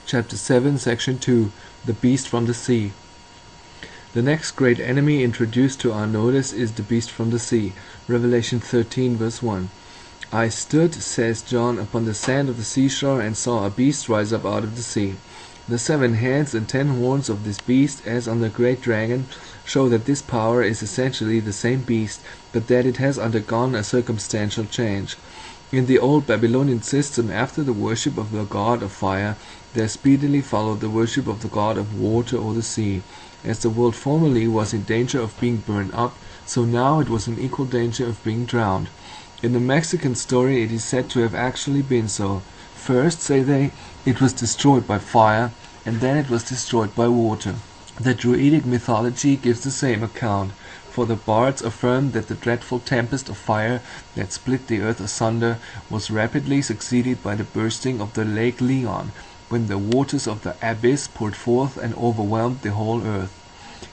Chapter 7, Section 2, The Beast from the Sea. The next great enemy introduced to our notice is the beast from the sea. Revelation 13, verse 1. I stood, says John, upon the sand of the seashore, and saw a beast rise up out of the sea. The 7 heads and 10 horns of this beast, as on the great dragon, show that this power is essentially the same beast, but that it has undergone a circumstantial change. In the old Babylonian system, after the worship of the god of fire, there speedily followed the worship of the god of water or the sea. As the world formerly was in danger of being burned up, so now it was in equal danger of being drowned. In the Mexican story it is said to have actually been so. First, say they, it was destroyed by fire, and then it was destroyed by water. The Druidic mythology gives the same account, for the bards affirm that the dreadful tempest of fire that split the earth asunder was rapidly succeeded by the bursting of the lake Leon, when the waters of the abyss poured forth and overwhelmed the whole earth.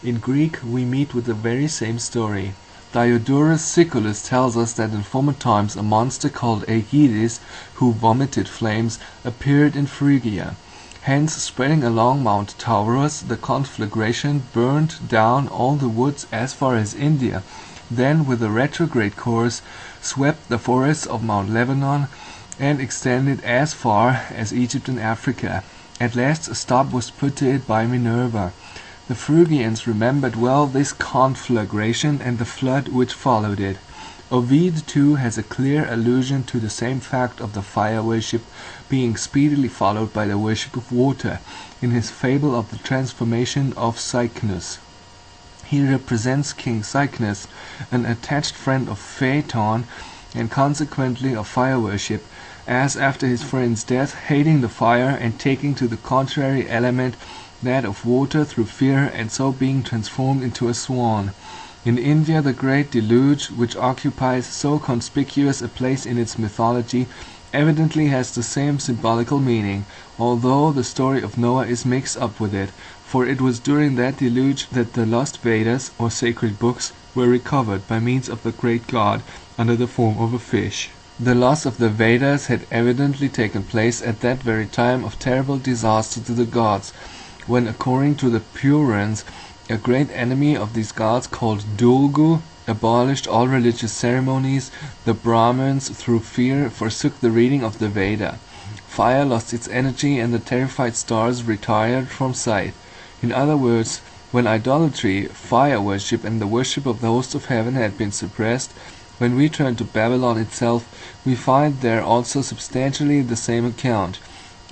In Greek we meet with the very same story. Diodorus Siculus tells us that in former times a monster called Aegides, who vomited flames, appeared in Phrygia. Hence, spreading along Mount Taurus, the conflagration burned down all the woods as far as India, then with a retrograde course swept the forests of Mount Lebanon, and extended as far as Egypt and Africa. At last a stop was put to it by Minerva. The Phrygians remembered well this conflagration and the flood which followed it. Ovid too has a clear allusion to the same fact of the fire worship being speedily followed by the worship of water, in his fable of the transformation of Cycnus. He represents King Cycnus, an attached friend of Phaeton, and consequently of fire worship, as after his friend's death, hating the fire and taking to the contrary element, that of water, through fear, and so being transformed into a swan. In India the great deluge, which occupies so conspicuous a place in its mythology, evidently has the same symbolical meaning, although the story of Noah is mixed up with it, for it was during that deluge that the lost Vedas, or sacred books, were recovered by means of the great god under the form of a fish. The loss of the Vedas had evidently taken place at that very time of terrible disaster to the gods, when, according to the Purans, a great enemy of these gods called Durgu abolished all religious ceremonies. The Brahmins, through fear, forsook the reading of the Veda. Fire lost its energy, and the terrified stars retired from sight. In other words, when idolatry, fire worship, and the worship of the host of heaven had been suppressed, when we turn to Babylon itself, we find there also substantially the same account.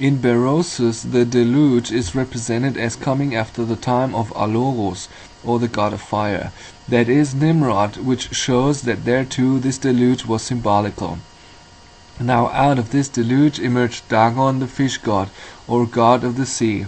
In Berosus the deluge is represented as coming after the time of Aloros, or the god of fire, that is, Nimrod, which shows that there too this deluge was symbolical. Now out of this deluge emerged Dagon, the fish god, or god of the sea.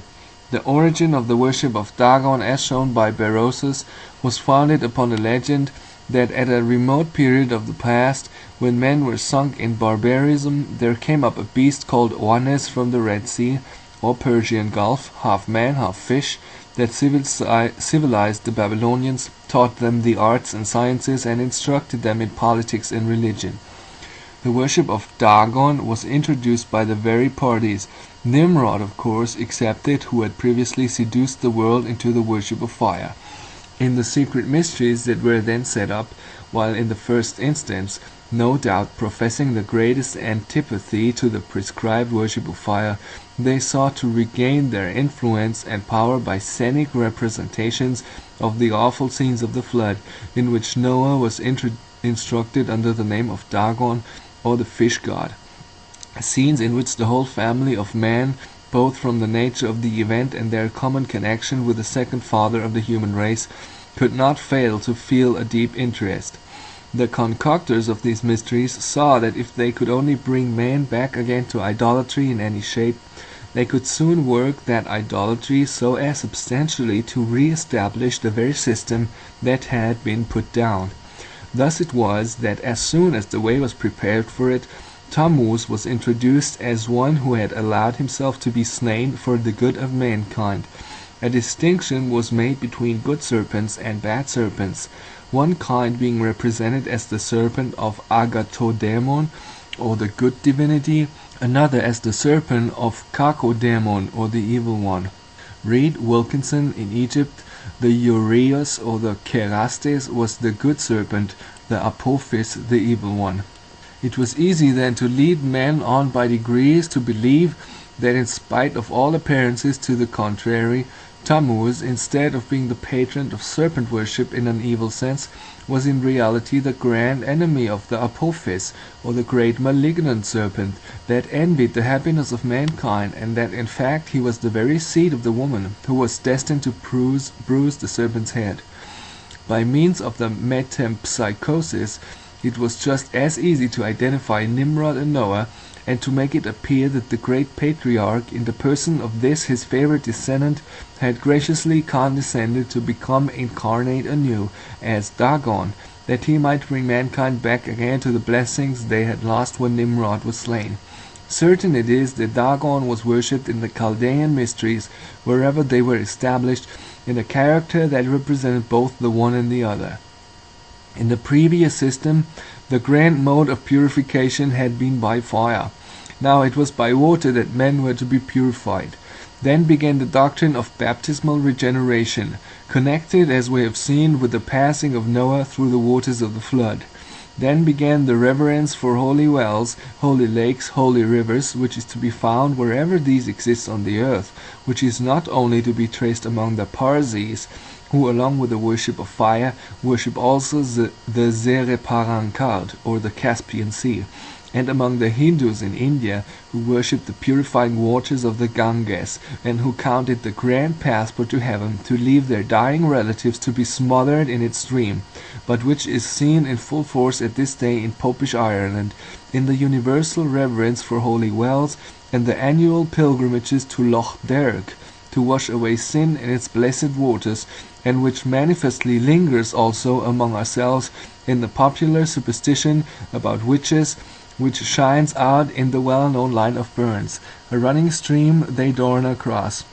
The origin of the worship of Dagon, as shown by Berosus, was founded upon a legend that at a remote period of the past, when men were sunk in barbarism, there came up a beast called Oannes from the Red Sea, or Persian Gulf, half man, half fish, that civilized the Babylonians, taught them the arts and sciences, and instructed them in politics and religion. The worship of Dagon was introduced by the very parties, Nimrod of course excepted, who had previously seduced the world into the worship of fire. In the secret mysteries that were then set up, while in the first instance, no doubt professing the greatest antipathy to the prescribed worship of fire, they sought to regain their influence and power by scenic representations of the awful scenes of the flood, in which Noah was instructed under the name of Dagon, or the fish god. Scenes in which the whole family of man, both from the nature of the event and their common connection with the second father of the human race, could not fail to feel a deep interest. The concoctors of these mysteries saw that if they could only bring man back again to idolatry in any shape, they could soon work that idolatry so as substantially to re-establish the very system that had been put down. Thus it was that as soon as the way was prepared for it, Tammuz was introduced as one who had allowed himself to be slain for the good of mankind. A distinction was made between good serpents and bad serpents, one kind being represented as the serpent of Agathodemon, or the good divinity, another as the serpent of Kakodemon, or the evil one. Read Wilkinson. In Egypt, the Uraeus or the Kerastes was the good serpent, the Apophis the evil one. It was easy then to lead men on by degrees to believe that in spite of all appearances to the contrary, Tammuz, instead of being the patron of serpent worship in an evil sense, was in reality the grand enemy of the Apophis, or the great malignant serpent, that envied the happiness of mankind, and that in fact he was the very seed of the woman, who was destined to bruise the serpent's head. By means of the metempsychosis, it was just as easy to identify Nimrod and Noah, and to make it appear that the great patriarch, in the person of this his favorite descendant, had graciously condescended to become incarnate anew, as Dagon, that he might bring mankind back again to the blessings they had lost when Nimrod was slain. Certain it is that Dagon was worshipped in the Chaldean mysteries, wherever they were established, in a character that represented both the one and the other. In the previous system, the grand mode of purification had been by fire. Now it was by water that men were to be purified. Then began the doctrine of baptismal regeneration, connected, as we have seen, with the passing of Noah through the waters of the flood. Then began the reverence for holy wells, holy lakes, holy rivers, which is to be found wherever these exist on the earth, which is not only to be traced among the Parsis, who along with the worship of fire, worship also the Zereparankard, or the Caspian Sea, and among the Hindus in India, who worship the purifying waters of the Ganges, and who count it the grand passport to heaven to leave their dying relatives to be smothered in its stream, but which is seen in full force at this day in Popish Ireland, in the universal reverence for holy wells, and the annual pilgrimages to Loch Derg, to wash away sin in its blessed waters, and which manifestly lingers also among ourselves in the popular superstition about witches, which shines out in the well-known line of Burns, a running stream they dorn across.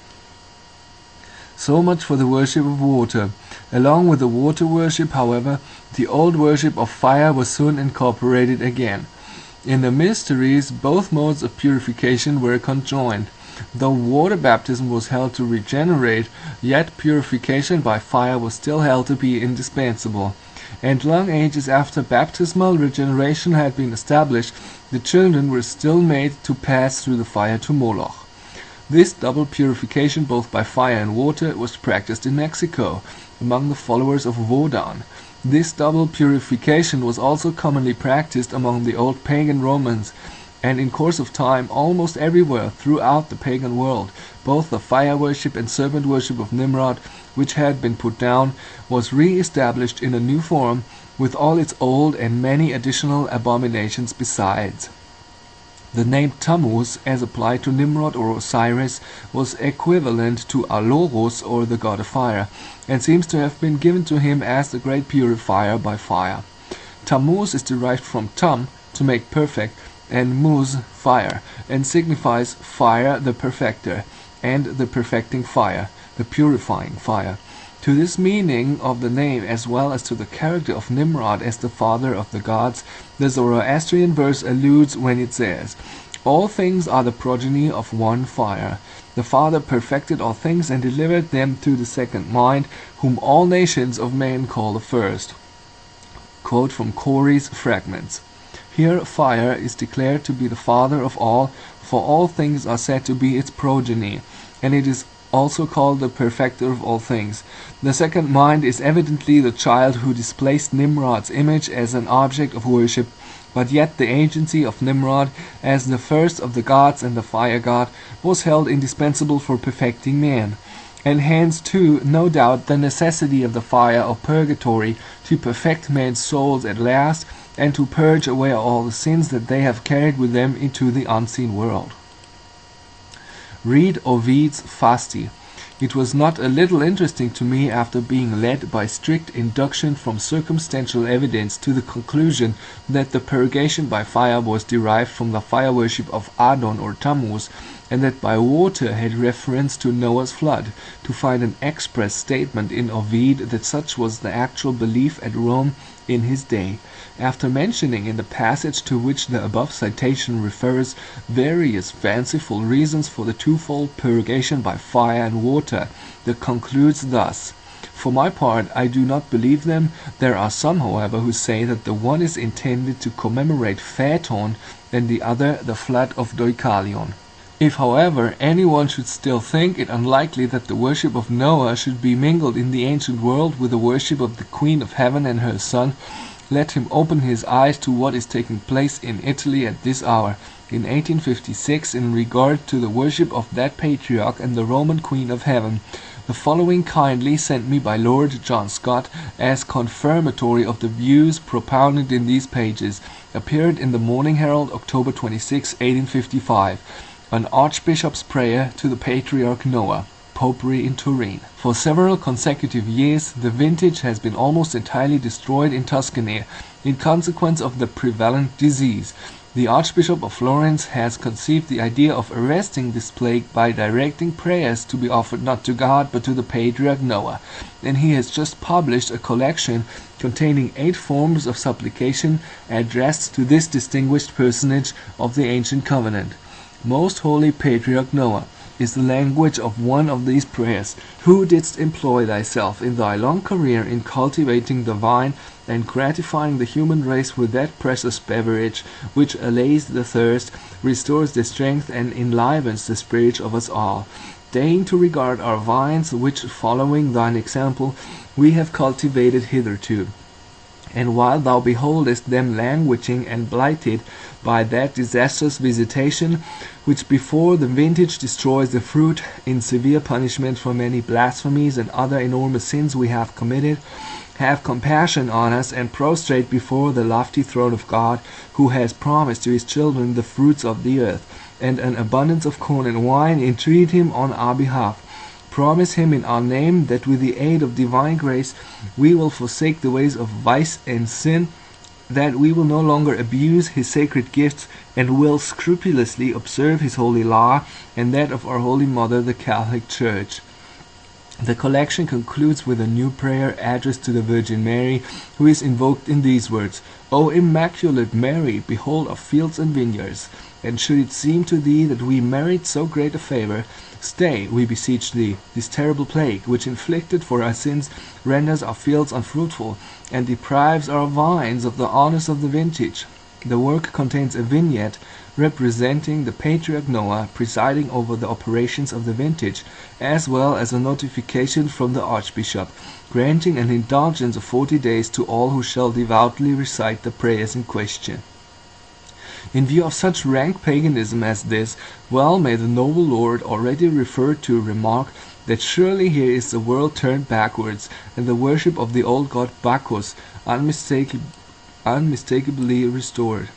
So much for the worship of water. Along with the water worship, however, the old worship of fire was soon incorporated again. In the mysteries, both modes of purification were conjoined. Though water baptism was held to regenerate, yet purification by fire was still held to be indispensable. And long ages after baptismal regeneration had been established, the children were still made to pass through the fire to Moloch. This double purification, both by fire and water, was practiced in Mexico, among the followers of Wodan. This double purification was also commonly practiced among the old pagan Romans, and in course of time almost everywhere throughout the pagan world. Both the fire worship and serpent worship of Nimrod, which had been put down, was re-established in a new form, with all its old and many additional abominations besides. The name Tammuz, as applied to Nimrod or Osiris, was equivalent to Alorus, or the god of fire, and seems to have been given to him as the great purifier by fire. Tammuz is derived from tam, to make perfect, and muz, fire, and signifies fire, the perfecter, and the perfecting fire, the purifying fire. To this meaning of the name, as well as to the character of Nimrod as the father of the gods, the Zoroastrian verse alludes when it says, "All things are the progeny of one fire. The Father perfected all things and delivered them to the second mind, whom all nations of men call the first." Quote from Corey's Fragments. Here fire is declared to be the father of all, for all things are said to be its progeny, and it is also called the perfecter of all things. The second mind is evidently the child who displaced Nimrod's image as an object of worship, but yet the agency of Nimrod, as the first of the gods and the fire god, was held indispensable for perfecting man. And hence too, no doubt, the necessity of the fire of purgatory to perfect man's souls at last, and to purge away all the sins that they have carried with them into the unseen world. Read Ovid's Fasti. It was not a little interesting to me, after being led by strict induction from circumstantial evidence to the conclusion that the purgation by fire was derived from the fire worship of Adon or Tammuz, and that by water had reference to Noah's flood, to find an express statement in Ovid that such was the actual belief at Rome in his day. After mentioning in the passage to which the above citation refers various fanciful reasons for the twofold purgation by fire and water, it concludes thus: "For my part, I do not believe them. There are some, however, who say that the one is intended to commemorate Phaeton, and the other the flood of Deucalion. If, however, anyone should still think it unlikely that the worship of Noah should be mingled in the ancient world with the worship of the Queen of Heaven and her Son, let him open his eyes to what is taking place in Italy at this hour, in 1856, in regard to the worship of that patriarch and the Roman Queen of Heaven. The following kindly sent me by Lord John Scott, as confirmatory of the views propounded in these pages, appeared in the Morning Herald, October 26, 1855. An Archbishop's Prayer to the Patriarch Noah, Popery in Turin. For several consecutive years the vintage has been almost entirely destroyed in Tuscany, in consequence of the prevalent disease. The Archbishop of Florence has conceived the idea of arresting this plague by directing prayers to be offered not to God but to the Patriarch Noah, and he has just published a collection containing 8 forms of supplication addressed to this distinguished personage of the ancient covenant. Most holy Patriarch Noah, is the language of one of these prayers, who didst employ thyself in thy long career in cultivating the vine and gratifying the human race with that precious beverage which allays the thirst, restores the strength, and enlivens the spirit of us all. Deign to regard our vines, which, following thine example, we have cultivated hitherto. And while thou beholdest them languishing and blighted by that disastrous visitation, which before the vintage destroys the fruit, in severe punishment for many blasphemies and other enormous sins we have committed, have compassion on us, and prostrate before the lofty throne of God, who has promised to his children the fruits of the earth, and an abundance of corn and wine, entreat him on our behalf. Promise him in our name that with the aid of divine grace we will forsake the ways of vice and sin, that we will no longer abuse his sacred gifts, and will scrupulously observe his holy law and that of our Holy Mother, the Catholic Church." The collection concludes with a new prayer addressed to the Virgin Mary, who is invoked in these words: "O Immaculate Mary, behold our fields and vineyards, and should it seem to thee that we merit so great a favor, stay, we beseech thee, this terrible plague, which inflicted for our sins renders our fields unfruitful, and deprives our vines of the honors of the vintage." The work contains a vignette representing the Patriarch Noah presiding over the operations of the vintage, as well as a notification from the Archbishop, granting an indulgence of 40 days to all who shall devoutly recite the prayers in question. In view of such rank paganism as this, well may the noble lord already referred to remark that surely here is the world turned backwards, and the worship of the old god Bacchus unmistakably restored.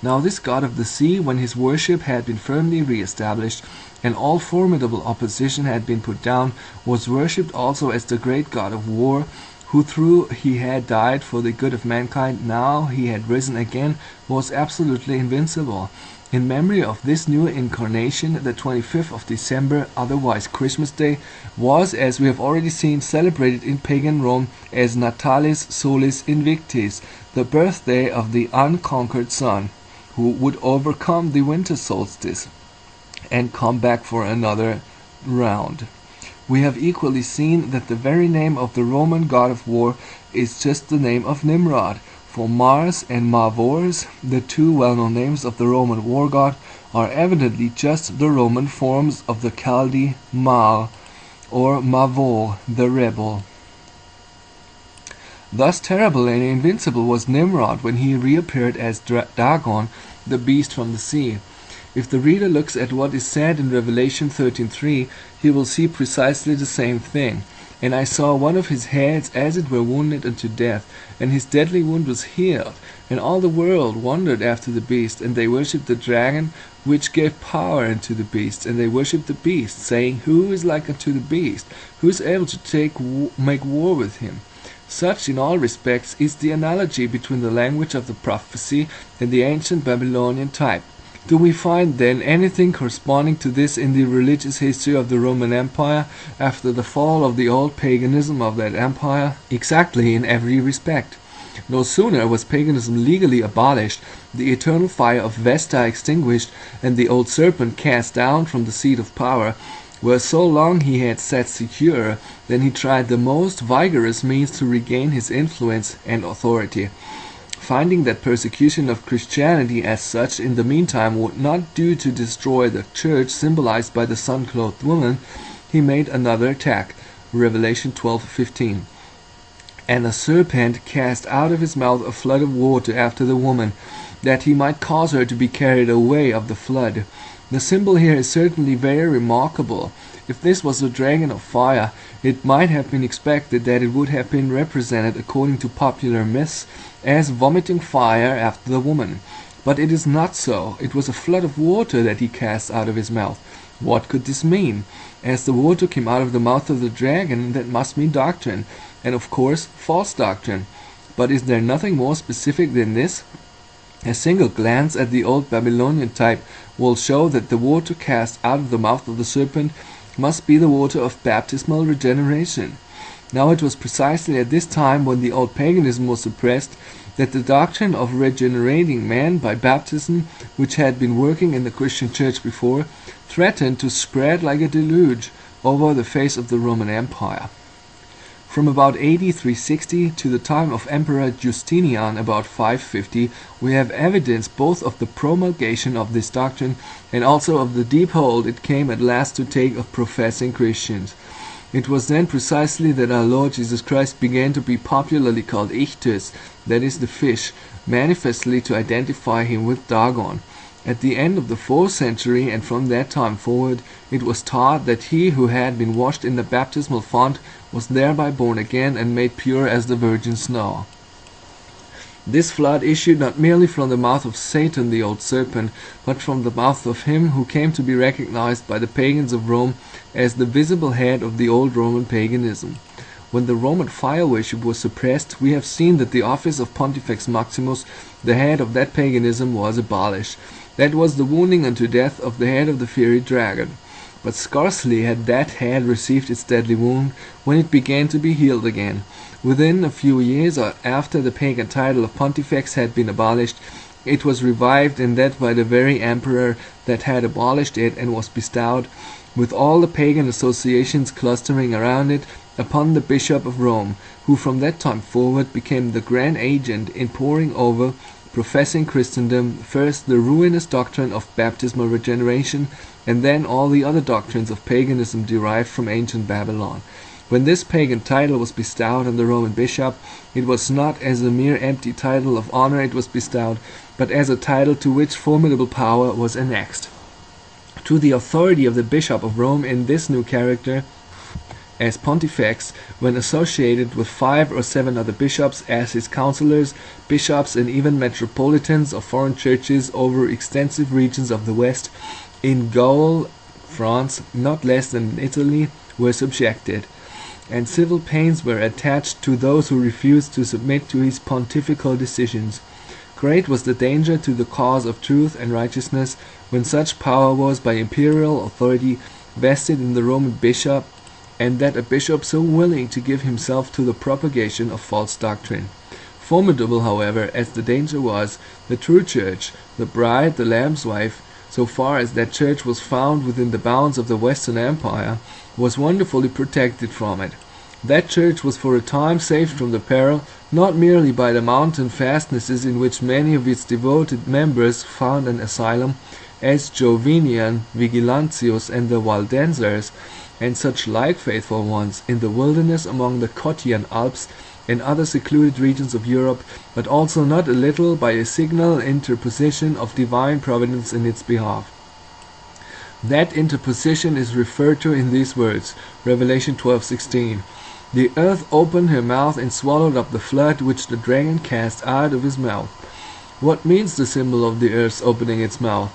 Now this god of the sea, when his worship had been firmly re-established, and all formidable opposition had been put down, was worshipped also as the great god of war, who though he had died for the good of mankind, now he had risen again, was absolutely invincible. In memory of this new incarnation, the 25th of December, otherwise Christmas Day, was, as we have already seen, celebrated in pagan Rome as Natalis Solis Invictis, the birthday of the unconquered sun, who would overcome the winter solstice and come back for another round. We have equally seen that the very name of the Roman god of war is just the name of Nimrod, for Mars and Mavors, the two well-known names of the Roman war god, are evidently just the Roman forms of the Chaldee Mal, or Mavor, the rebel. Thus terrible and invincible was Nimrod when he reappeared as Dagon, the beast from the sea. If the reader looks at what is said in Revelation 13:3, he will see precisely the same thing. "And I saw one of his heads as it were wounded unto death, and his deadly wound was healed. And all the world wondered after the beast, and they worshipped the dragon, which gave power unto the beast. And they worshipped the beast, saying, Who is like unto the beast? Who is able to make war with him?" Such, in all respects, is the analogy between the language of the prophecy and the ancient Babylonian type. Do we find then anything corresponding to this in the religious history of the Roman Empire after the fall of the old paganism of that empire? Exactly, in every respect. No sooner was paganism legally abolished, the eternal fire of Vesta extinguished, and the old serpent cast down from the seat of power, where so long he had sat secure, than he tried the most vigorous means to regain his influence and authority. Finding that persecution of Christianity as such in the meantime would not do to destroy the church symbolized by the sun-clothed woman, he made another attack. Revelation 12:15. And a serpent cast out of his mouth a flood of water after the woman, that he might cause her to be carried away of the flood. The symbol here is certainly very remarkable. If this was a dragon of fire, it might have been expected that it would have been represented, according to popular myths, as vomiting fire after the woman. But it is not so. It was a flood of water that he cast out of his mouth. What could this mean? As the water came out of the mouth of the dragon, that must mean doctrine, and of course false doctrine. But is there nothing more specific than this? A single glance at the old Babylonian type will show that the water cast out of the mouth of the serpent must be the water of baptismal regeneration. Now it was precisely at this time, when the old paganism was suppressed, that the doctrine of regenerating man by baptism, which had been working in the Christian church before, threatened to spread like a deluge over the face of the Roman Empire. From about AD 360 to the time of Emperor Justinian, about 550, we have evidence both of the promulgation of this doctrine and also of the deep hold it came at last to take of professing Christians. It was then precisely that our Lord Jesus Christ began to be popularly called Ichthys, that is the fish, manifestly to identify him with Dagon. At the end of the 4th century, and from that time forward, it was taught that he who had been washed in the baptismal font was thereby born again and made pure as the virgin snow. This flood issued not merely from the mouth of Satan, the old serpent, but from the mouth of him who came to be recognized by the pagans of Rome as the visible head of the old Roman paganism. When the Roman fire worship was suppressed, we have seen that the office of Pontifex Maximus, the head of that paganism, was abolished. That was the wounding unto death of the head of the fiery dragon. But scarcely had that head received its deadly wound when it began to be healed again. Within a few years after the pagan title of Pontifex had been abolished, it was revived, and that by the very emperor that had abolished it, and was bestowed, with all the pagan associations clustering around it, upon the Bishop of Rome, who from that time forward became the grand agent in pouring over professing Christendom first the ruinous doctrine of baptismal regeneration, and then all the other doctrines of paganism derived from ancient Babylon. When this pagan title was bestowed on the Roman bishop, it was not as a mere empty title of honor it was bestowed, but as a title to which formidable power was annexed. To the authority of the Bishop of Rome in this new character, as Pontifex, when associated with 5 or 7 other bishops as his counselors, bishops and even metropolitans of foreign churches over extensive regions of the West, in Gaul, France, not less than in Italy, were subjected, and civil pains were attached to those who refused to submit to his pontifical decisions. Great was the danger to the cause of truth and righteousness when such power was by imperial authority vested in the Roman bishop, and that a bishop so willing to give himself to the propagation of false doctrine. Formidable, however, as the danger was, the true church, the bride, the Lamb's wife, so far as that church was found within the bounds of the Western Empire, was wonderfully protected from it. That church was for a time saved from the peril, not merely by the mountain fastnesses in which many of its devoted members found an asylum, as Jovinian, Vigilantius, and the Waldenses, and such like faithful ones, in the wilderness among the Cottian Alps and other secluded regions of Europe, but also not a little by a signal interposition of divine providence in its behalf. That interposition is referred to in these words, Revelation 12:16. The earth opened her mouth and swallowed up the flood which the dragon cast out of his mouth. What means the symbol of the earth's opening its mouth?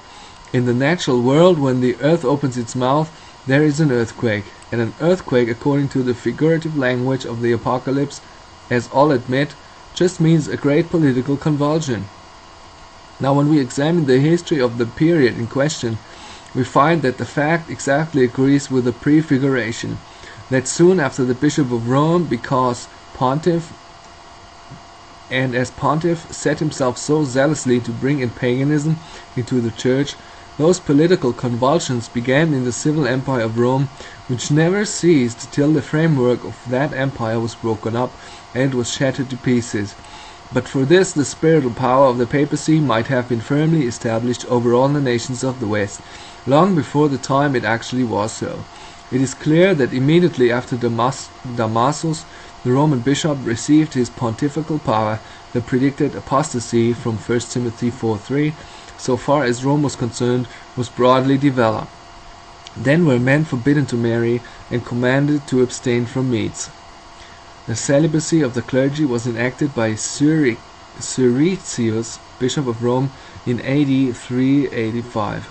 In the natural world, when the earth opens its mouth, there is an earthquake, and an earthquake, according to the figurative language of the Apocalypse, as all admit, just means a great political convulsion. Now, when we examine the history of the period in question, we find that the fact exactly agrees with the prefiguration, that soon after the Bishop of Rome, because pontiff, and as pontiff set himself so zealously to bring in paganism into the church, those political convulsions began in the civil empire of Rome, which never ceased till the framework of that empire was broken up and was shattered to pieces. But for this the spiritual power of the papacy might have been firmly established over all the nations of the West, long before the time it actually was so. It is clear that immediately after Damasus, the Roman bishop, received his pontifical power, the predicted apostasy from 1 Timothy 4:3, so far as Rome was concerned, was broadly developed. Then were men forbidden to marry and commanded to abstain from meats. The celibacy of the clergy was enacted by Siricius, Bishop of Rome, in AD 385.